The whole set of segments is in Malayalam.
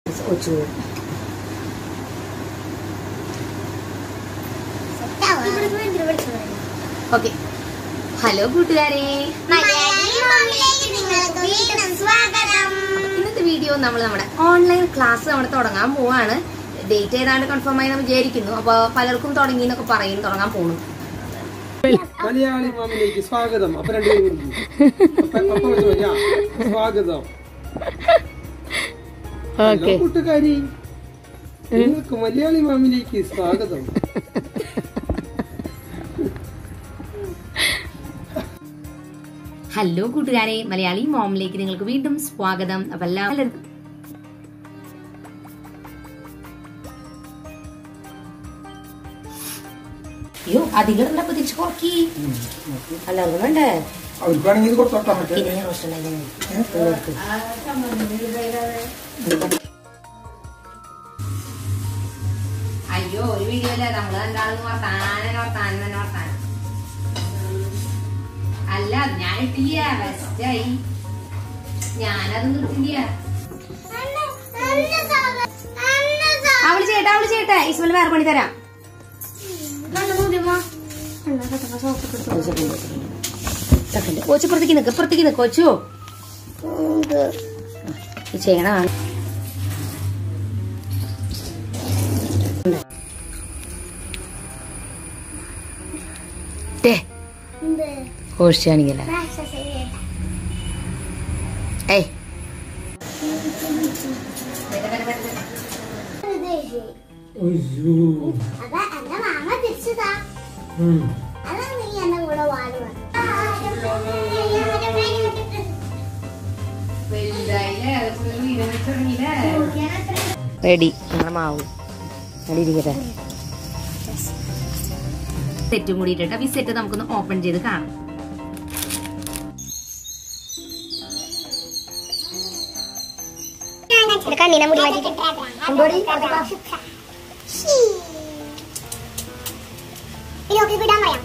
ഓക്കെ, ഹലോ കൂട്ടുകാരെ, ഇന്നത്തെ വീഡിയോ നമ്മുടെ ഓൺലൈൻ ക്ലാസ് നമ്മൾ തുടങ്ങാൻ പോവാണ്. ഡേറ്റ് ഏതാണ്ട് കൺഫേം ആയി നമ്മൾ വിചാരിക്കുന്നു. അപ്പൊ പലർക്കും തുടങ്ങി എന്നൊക്കെ പറയും, തുടങ്ങാൻ പോണു. മലയാളി മാമിലേക്ക് സ്വാഗതം. സ്വാഗതം കൂട്ടുകാരി, നിങ്ങൾക്ക് മലയാളി മാമിലേക്ക് സ്വാഗതം. ഹലോ കൂട്ടുകാരെ, മലയാളി മോമിലേക്ക് നിങ്ങൾക്ക് വീണ്ടും സ്വാഗതം. അപ്പൊ എല്ലാവരും അയ്യോ അധികം ഉണ്ടപ്പോ തിരിച്ചു കുറക്കി എല്ലാവർക്കും വേണ്ടേ? അയ്യോ ഒരു വീഡിയോ അല്ലേ, നമ്മള് രണ്ടാളും വർത്താനം അല്ല, ഞാൻ ഇട്ടില്ല, ബെസ്റ്റായി. ഞാനത് ഇട്ടില്ല. അവള് ചെയ്യട്ടെ ഇസ്മല് വേറെ പണി തരാം. കൊച്ചു പുറത്തേക്ക് നിക്ക് കൊച്ചു ചെയ്യണമാണ്. കോഴിയാണെങ്കില ഏയ് റെഡി. നമ്മളെ മാവ് ഇരിക്കട്ടെ. സെറ്റും കൂടി ഇട്ടിട്ട് ഈ സെറ്റ് നമുക്കൊന്ന് ഓപ്പൺ ചെയ്ത് കാണാം. കണ്ണിനെ മുടി മാറ്റിട്ട് വിടാൻ പറയാം.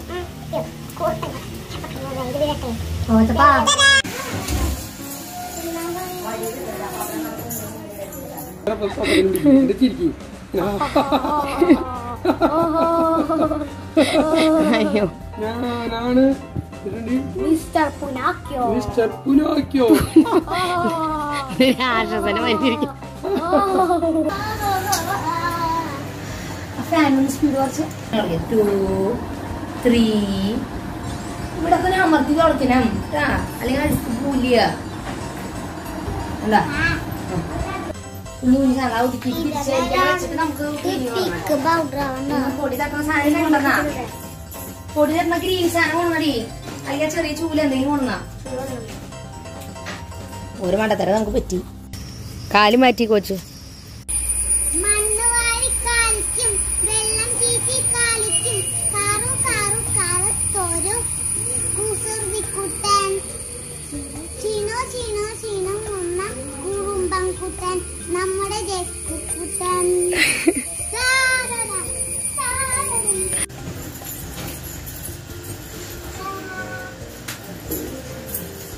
ഞാനാണ് മിസ്റ്റർ പുനാക്യോ. സ്പീഡ് കുറച്ച് 2 3 ഇവിടെ അമർത്തി തുറക്കണം അല്ലെങ്കിൽ അടുത്ത് പോലിയ എന്താ പൊടി തട്ടുന്ന സാധനം കൊണ്ടുവന്നാ, പൊടി തട്ടുന്ന ഗ്രീൻ സാധനം കൊണ്ടുവന്നടി, അല്ലെങ്കിൽ ചെറിയ ചൂല എന്തെങ്കിലും കൊണ്ടുവന്നാ. ഒരു മണ്ടത്തര നമുക്ക് പറ്റി. കാല് മാറ്റി കൊച്ചു.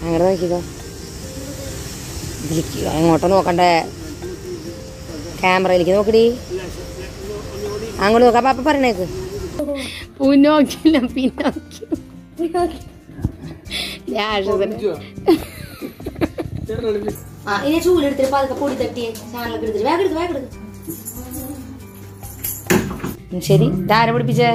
നമ്മുടെ അങ്ങനെ നോക്കിക്കോ, ഇതിലേക്ക് അങ്ങോട്ടോ നോക്കണ്ടേ, ക്യാമറയിലേക്ക് നോക്കടി. അങ്ങോട്ട് നോക്കാം. പാപ്പ പറഞ്ഞേക്ക്. പുന്നോക്കില്ല ഇനി ചൂലെടുത്തിട്ട് പതുക്കെ പൊടി തട്ടി സാധനങ്ങളൊക്കെ എടുത്തിട്ട് വേഗം എടുത്ത്. ശരി, ധാര പിടിപ്പിച്ചേ.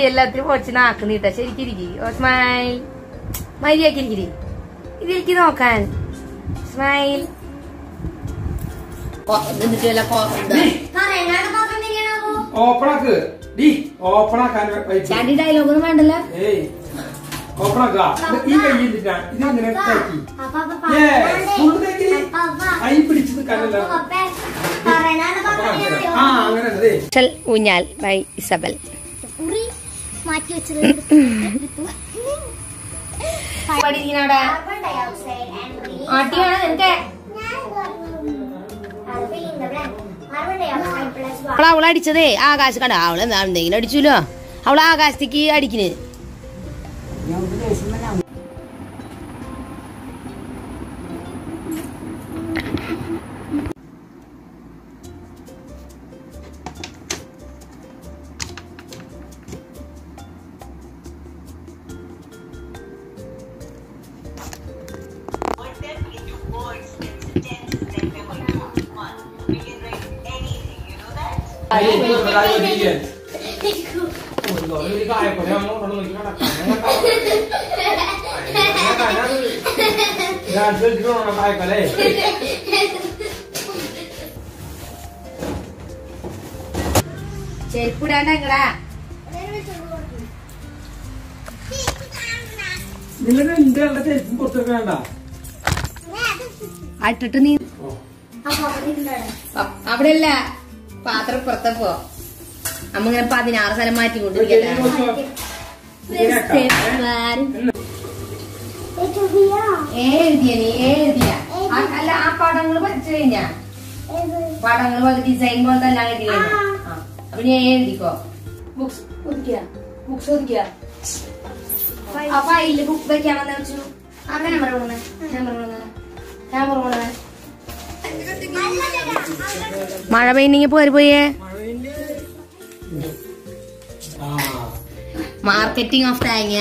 എല്ലാത്തിനും കുറച്ച് നാക്കുന്നിട്ട ശരിക്കിരിക്കി. സ്മൈൽ മര്യാദക്കിരിക്കിരി. ഇതിലേക്ക് നോക്കാൻ സ്മൈൽ. ചാണ്ടി ഡയലോഗൊന്നും വേണ്ടല്ലോ. ഊഞ്ഞാൽ ബൈ ഇസബൽ. മാറ്റി വെച്ചത് പഠിക്കുന്നവിടെ carbon dioxide and release ആട്ടിയാണ് നിനക്ക് fill in the blank. Carbon dioxide plus water. അവളടിച്ചതേ ആകാശം കണ്ട അവളെ എന്തെങ്കിലും അടിച്ചല്ലോ അവള് ആകാശത്തേക്ക് അടിക്കണ് ചെരുപ്പിടാണ്ടാ നിങ്ങളുടെ എന്റെ ആളുടെ ചെരുപ്പും പുറത്തൊക്കെ വേണ്ട. ആട്ടിട്ട് നീ അവിടെയല്ല പാത്രം പുറത്തപ്പോ അമ്മ ഇങ്ങനെ 16 സ്ഥലം മാറ്റി കൊണ്ടിരിക്കല്ലേ എഴുതിയ നീ എഴുതിയ അല്ല ആ പടങ്ങൾ പഠിച്ചു കഴിഞ്ഞാ പടങ്ങൾ പോലെ ഡിസൈൻ പോലത്തെ എല്ലാം എഴുതി കഴിഞ്ഞാ അപ്പൊ നീ എഴുതിക്കോ ബുക്സ് ഒതുക്കിയ ആ ഫയലില് ബുക്ക് വെക്കാമെന്ന് വെച്ചു ആ ക്യാമറ മഴ പെയ്യുന്നെങ്കിൽ പോയേ മാർക്കറ്റിംഗ് ഓഫ് തേങ്ങ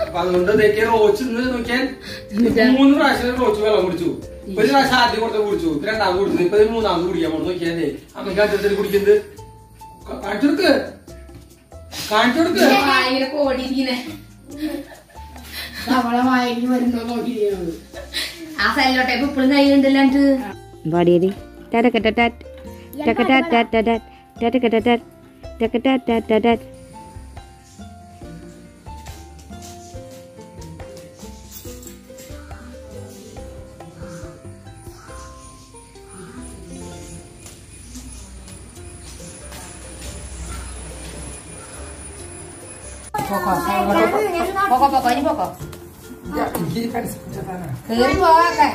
അപ്പൊ അതുകൊണ്ട് റോച്ച് നോക്കിയാൽ 3 പ്രാവശ്യം റോച്ച് വെള്ളം കുടിച്ചു. ഒരു പ്രാവശ്യം ആദ്യം കൊടുത്ത് കുടിച്ചു, രണ്ടാമത് കുടിച്ചു, ഇപ്പൊ 3ാമത് കുടിക്കാൻ പോണു. നോക്കിയാലേ അമ്മക്ക് അടുത്തത് കുടിക്കുന്നത് കാണിച്ചു കൊടുക്ക്. അവളെ വായിൽ വരുന്നോ നോക്കിയത് ആ സെല്ലോട്ടേപ്പ് ഇപ്പോഴും കയ്യിലുണ്ടല്ലോ പാടിയേരി Poco, ini pokok. Kiri bawa kan?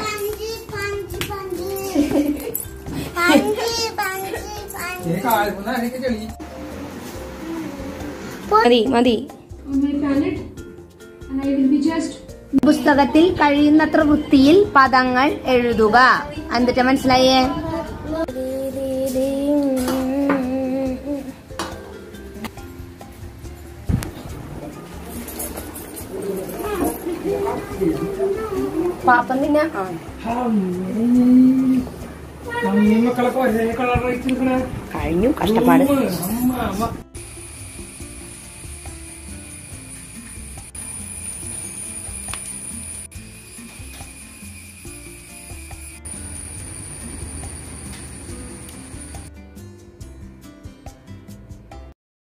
മതി പുസ്തകത്തിൽ കഴിയുന്നത്ര വൃത്തിയിൽ പദങ്ങൾ എഴുതുക. എന്നിട്ട് മനസ്സിലായേ? പാപ്പം പിന്നെ മക്കളൊക്കെ കഴിഞ്ഞു കഷ്ടപ്പാട്.